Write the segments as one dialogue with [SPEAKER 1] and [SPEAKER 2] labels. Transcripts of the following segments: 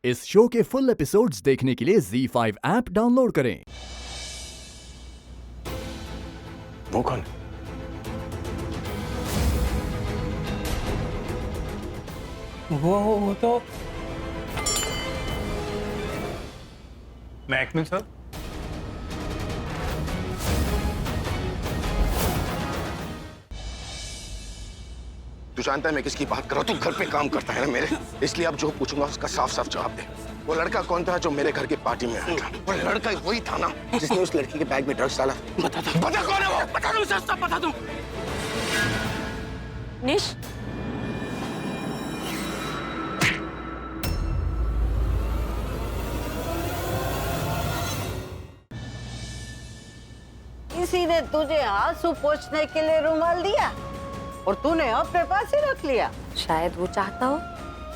[SPEAKER 1] इस शो के full episodes देखने के लिए ZEE5 ऐप डाउनलोड करें।
[SPEAKER 2] वो कौन है?
[SPEAKER 3] वो तो मैकमिल सर।
[SPEAKER 2] तू जानता है मैं किसकी बात कर रहा हूँ? तू घर पे काम करता है ना मेरे, इसलिए अब जो पूछूंगा उसका साफ साफ जवाब दे। वो लड़का कौन था जो मेरे घर की पार्टी में आया था? वो लड़का वही था ना जिसने उस लड़की के बैग में ड्रग्स डाला? बता कौन है वो? बता दूं सर, सब बता दूं।
[SPEAKER 4] निश,
[SPEAKER 5] किसी ने तुझे आंसू पोंछने के लिए रुमाल दिया और तूने अपने पास ही रख लिया।
[SPEAKER 4] शायद वो चाहता हो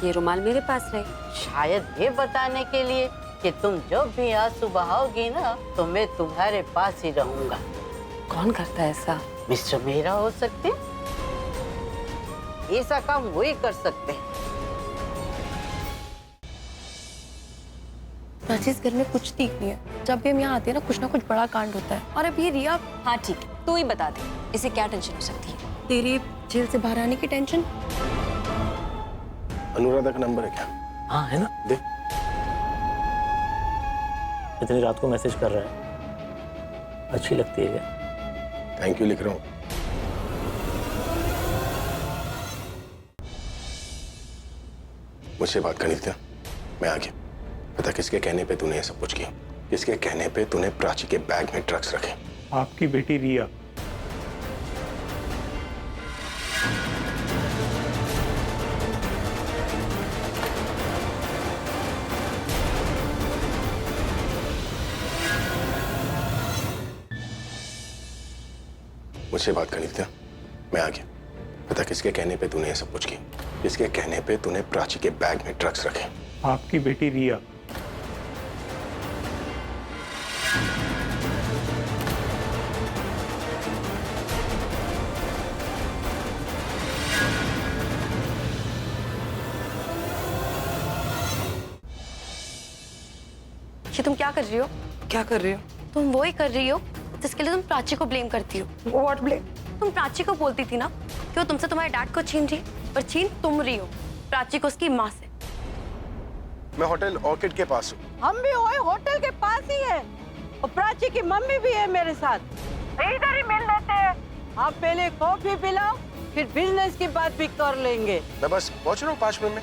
[SPEAKER 4] ये रुमाल मेरे पास रहे।
[SPEAKER 5] शायद ये बताने के लिए कि तुम जब भी आंसू बहाओगी ना तो मैं तुम्हारे पास ही रहूंगा।
[SPEAKER 4] कौन करता है ऐसा?
[SPEAKER 5] मिस्टर मेहरा हो सकते, ऐसा काम वही कर सकते हैं।
[SPEAKER 6] इस घर में कुछ ठीक नहीं है। जब भी हम यहाँ आते हैं ना कुछ बड़ा कांड होता है। और अब ये रिया।
[SPEAKER 4] हाँ ठीक है, तू ही बता दे इसे क्या टेंशन हो सकती है।
[SPEAKER 6] तेरे जेल से बाहर आने की टेंशन।
[SPEAKER 2] अनुराधा का नंबर है क्या?
[SPEAKER 3] हाँ है ना,
[SPEAKER 2] दे।
[SPEAKER 3] इतनी रात को मैसेज कर रहा है, अच्छी लगती है क्या?
[SPEAKER 2] थैंक यू लिख रहा हूँ। मुझसे बात करनी थी, मैं आ गया। पता किसके कहने पे तूने ये सब कुछ किया? किसके कहने पे तूने प्राची के बैग में ड्रग्स रखे?
[SPEAKER 3] आपकी बेटी रिया।
[SPEAKER 2] मुझसे बात करनी थी, मैं आ गया। पता किसके कहने पे तूने ये सब कुछ किया? किसके कहने पे तूने प्राची के बैग में ड्रग्स रखे?
[SPEAKER 3] आपकी बेटी रिया।
[SPEAKER 6] ये तुम क्या कर रही हो?
[SPEAKER 4] क्या कर रही हो?
[SPEAKER 6] तुम वो ही कर रही हो जिसके लिए तुम प्राची को ब्लेम करती हो।
[SPEAKER 4] What blame?
[SPEAKER 6] तुम प्राची को बोलती थी ना कि वो तुमसे तुम्हारे डैड को छीन रही है, पर छीन तुम रही हो प्राची को उसकी माँ से।
[SPEAKER 2] मैं होटल ऑर्किड के पास हूँ।
[SPEAKER 5] हम भी होटल के पास ही है और प्राची की मम्मी भी है मेरे साथ। इधर ही मिल लेते हैं। आप पहले कॉफी पिलाओ, फिर बिजनेस की बात भी कर लेंगे।
[SPEAKER 2] मैं बस पहुंच रहा हूँ 5 मिनट में।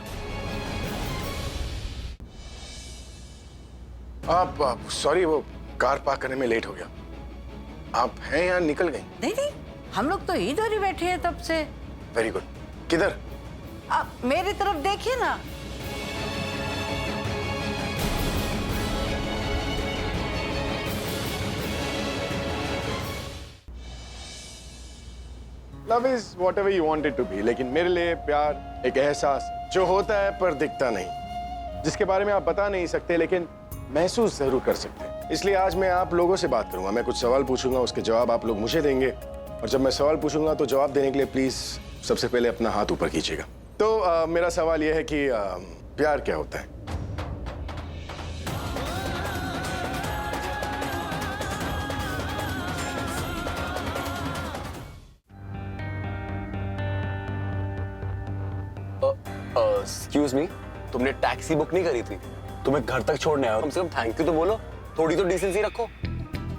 [SPEAKER 2] आप सॉरी, वो कार पार्क करने में लेट हो गया। आप हैं या निकल गई?
[SPEAKER 5] नहीं, हम लोग तो इधर ही बैठे हैं तब से।
[SPEAKER 2] Very good. किधर?
[SPEAKER 5] आप मेरी तरफ देखिए ना।
[SPEAKER 2] Love is whatever you want it to be, लेकिन मेरे लिए प्यार एक एहसास जो होता है पर दिखता नहीं, जिसके बारे में आप बता नहीं सकते लेकिन महसूस जरूर कर सकते हैं। इसलिए आज मैं आप लोगों से बात करूंगा। मैं कुछ सवाल पूछूंगा, उसके जवाब आप लोग मुझे देंगे, और जब मैं सवाल पूछूंगा तो जवाब देने के लिए प्लीज सबसे पहले अपना हाथ ऊपर कीजिएगा। तो मेरा सवाल यह है कि प्यार क्या होता है?
[SPEAKER 7] एक्सक्यूज मी, तुमने टैक्सी बुक नहीं करी थी? तुम्हें घर तक छोड़ने आया, कम से कम थैंक यू तो बोलो, थोड़ी तो डिसेंसी रखो।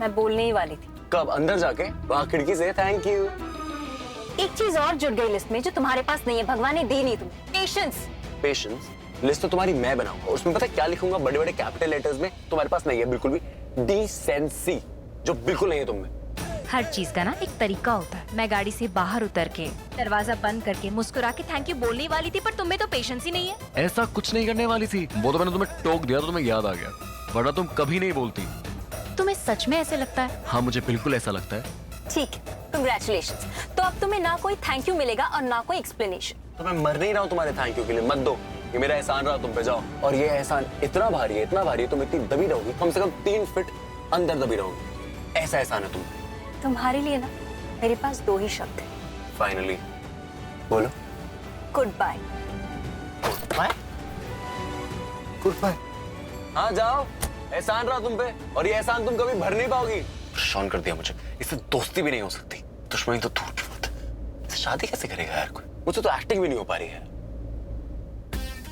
[SPEAKER 4] मैं बोलने ही वाली थी।
[SPEAKER 7] कब? अंदर जाके वहां खिड़की से थैंक यू।
[SPEAKER 4] एक चीज और जुड़ गई लिस्ट में जो तुम्हारे पास नहीं है, भगवान ने दी नहीं तुम्हें, पेशेंस।
[SPEAKER 7] पेशेंस? लिस्ट तो तुम्हारी मैं बनाऊंगा, उसमें पता है क्या लिखूंगा? बड़े बड़े कैपिटल लेटर्स में। तुम्हारे पास नहीं है बिल्कुल भी डिसेंसी, जो बिल्कुल नहीं है तुम में।
[SPEAKER 8] हर चीज का ना एक तरीका होता है। मैं गाड़ी से बाहर उतर के दरवाजा बंद करके मुस्कुरा के थैंक यू बोलने वाली थी, पर तुम्हें तो पेशेंस ही नहीं है।
[SPEAKER 9] ऐसा कुछ नहीं करने वाली थी, वो तो मैंने तुम्हें टोक दिया तो तुम्हें याद आ गया, वरना तुम कभी नहीं बोलती।
[SPEAKER 8] तुम्हें सच में ऐसे लगता है?
[SPEAKER 9] हाँ मुझे बिल्कुल ऐसा लगता है।
[SPEAKER 4] ठीक है, कंग्रेचुलेशंस। तो अब तुम्हें ना कोई थैंक यू मिलेगा और ना कोई एक्सप्लेनेशन।
[SPEAKER 7] तो मैं मर नहीं रहा हूँ तुम्हारे थैंक यू के लिए, मत दो। ये मेरा एहसान रहा तुम पे, जाओ। और ये एहसान इतना भारी है, तुम इतनी दबी रहोगी, कम से कम 3 फीट अंदर दबी रहोगी, ऐसा एहसान है तुम।
[SPEAKER 4] तुम्हारे लिए ना मेरे पास 2 ही शब्द है।
[SPEAKER 7] फाइनली बोलो।
[SPEAKER 4] Good bye.
[SPEAKER 7] कुर्बान। हाँ जाओ, एहसान रहा तुम पे, और ये एहसान तुम कभी भर नहीं पाओगी। परेशान कर दिया मुझे, इससे दोस्ती भी नहीं हो सकती, दुश्मनी तो दूर की बात है। इससे शादी कैसे करेगा यार कोई? मुझसे तो एक्टिंग भी नहीं हो पा रही है।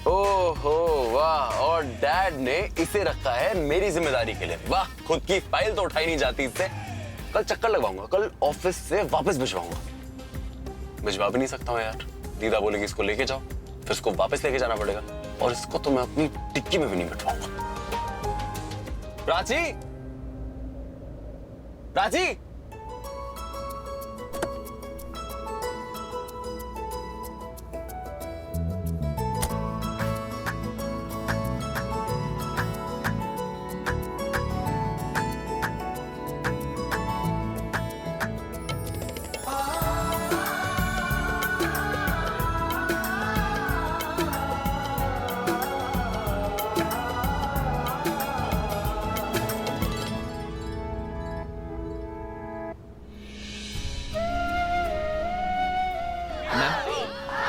[SPEAKER 7] ओहो वाह, और डैड ने इसे रखा है मेरी जिम्मेदारी के लिए। वाह, खुद की फाइल तो उठाई नहीं जाती इससे। कल चक्कर लगवाऊंगा, कल ऑफिस से वापस भिजवाऊंगा। भिजवा भी नहीं सकता हूँ यार, दीदा बोलेगी इसको लेके जाओ, फिर इसको वापस लेके जाना पड़ेगा, और इसको तो मैं अपनी टिक्की में भी नहीं बिठवाऊंगा। प्राची, प्राची,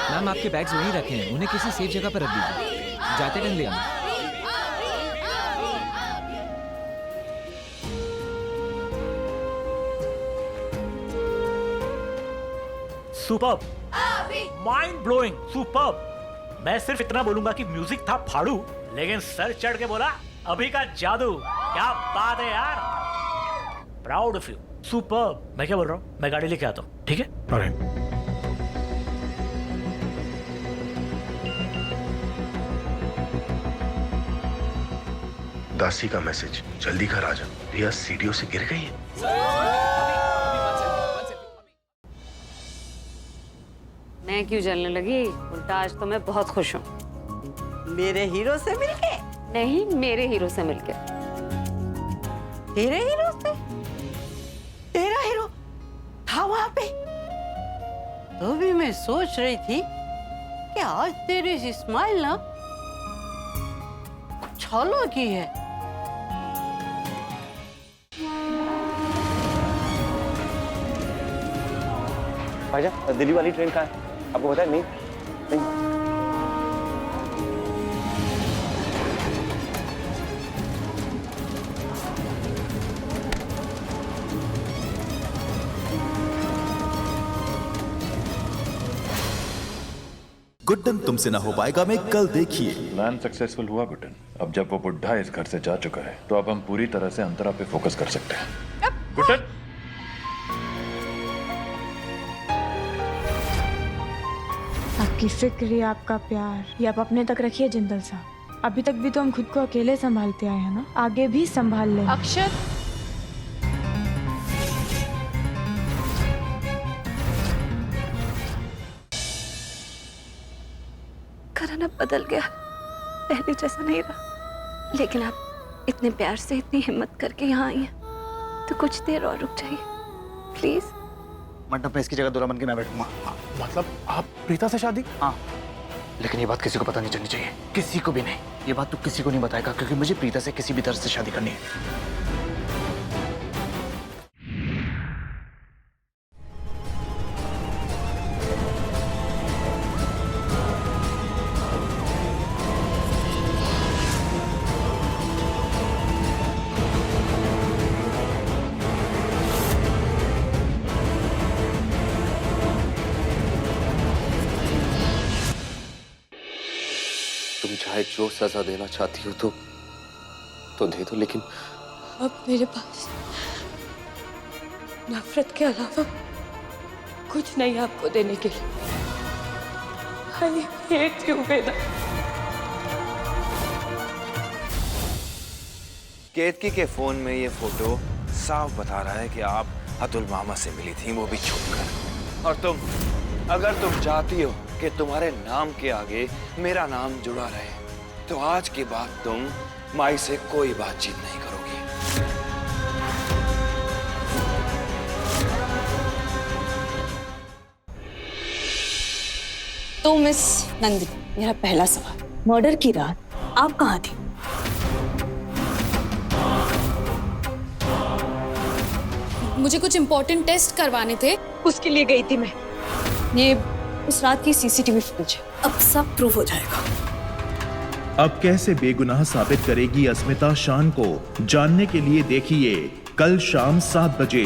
[SPEAKER 10] मैम आपके बैग्स वहीं रखे हैं, उन्हें किसी सेफ जगह पर रख दीजिए, जाते टाइम ले आना।
[SPEAKER 11] Superb, mind blowing, superb. मैं सिर्फ इतना बोलूंगा कि म्यूजिक था फाड़ू, लेकिन सर चढ़ के बोला अभी का जादू। क्या बात है यार, प्राउड ऑफ यू, सुपर्ब। मैं क्या बोल रहा हूँ, मैं गाड़ी लेके आता हूँ, ठीक है? ऑलराइट।
[SPEAKER 2] दासी का मैसेज, जल्दी घर आ जा, रिया सीढ़ियों से गिर गई है।
[SPEAKER 5] मैं क्यों जलने लगी? उल्टा आज तो मैं बहुत खुश हूँ। मेरे हीरो से मिलके? नहीं, मेरे हीरो से मिलके। तेरे हीरो से? तेरा हीरो था वहां पे? तो भी मैं सोच रही थी कि आज तेरी स्माइल ना कुछ अलग ही है।
[SPEAKER 7] भाईजान, दिल्ली वाली ट्रेन कहाँ है? आपको पता है? नहीं, नहीं।
[SPEAKER 1] गुड्डन तुमसे ना हो पाएगा में कल देखिए।
[SPEAKER 12] प्लान सक्सेसफुल हुआ गुड्डन। अब जब वो बुढ़ा इस घर से जा चुका है, तो अब हम पूरी तरह से अंतरा पे फोकस कर सकते हैं। गुड्डन,
[SPEAKER 13] आपकी फिक्र या आपका प्यार ये आप अपने तक रखिए जिंदल साहब। अभी तक भी तो हम खुद को अकेले संभालते आए हैं ना, आगे भी संभाल लें।
[SPEAKER 8] अक्षर,
[SPEAKER 6] घराना बदल गया, पहले जैसा नहीं रहा, लेकिन आप इतने प्यार से, इतनी हिम्मत करके यहाँ आई हैं, तो कुछ देर और रुक जाइए प्लीज।
[SPEAKER 14] मंडप में इसकी जगह दूल्हा बन के मैं बैठूंगा।
[SPEAKER 2] मतलब आप प्रीता से शादी?
[SPEAKER 14] हाँ, लेकिन ये बात किसी को पता नहीं चलनी चाहिए, किसी को भी नहीं। ये बात तू किसी को नहीं बताएगा, क्योंकि मुझे प्रीता से किसी भी तरह से शादी करनी है।
[SPEAKER 7] तुम चाहे जो सजा देना चाहती हो तो दे दो, लेकिन
[SPEAKER 6] अब मेरे पास नफरत के अलावा कुछ नहीं आपको देने के लिए। I hate you, वेदा।
[SPEAKER 15] केतकी के फोन में ये फोटो साफ बता रहा है कि आप अतुल मामा से मिली थी, वो भी छुपकर। और अगर तुम चाहती हो कि तुम्हारे नाम के आगे मेरा नाम जुड़ा रहे, तो आज के बाद तुम माई से कोई बातचीत नहीं करोगी।
[SPEAKER 6] तो मिस नंदिनी, मेरा पहला सवाल, मर्डर की रात आप कहाँ थी?
[SPEAKER 16] मुझे कुछ इम्पोर्टेंट टेस्ट करवाने थे,
[SPEAKER 6] उसके लिए गई थी मैं। ये उस रात की सीसीटीवी फुटेज है, अब सब प्रूव हो जाएगा।
[SPEAKER 17] अब कैसे बेगुनाह साबित करेगी अस्मिता शान को? जानने के लिए देखिए कल शाम 7 बजे।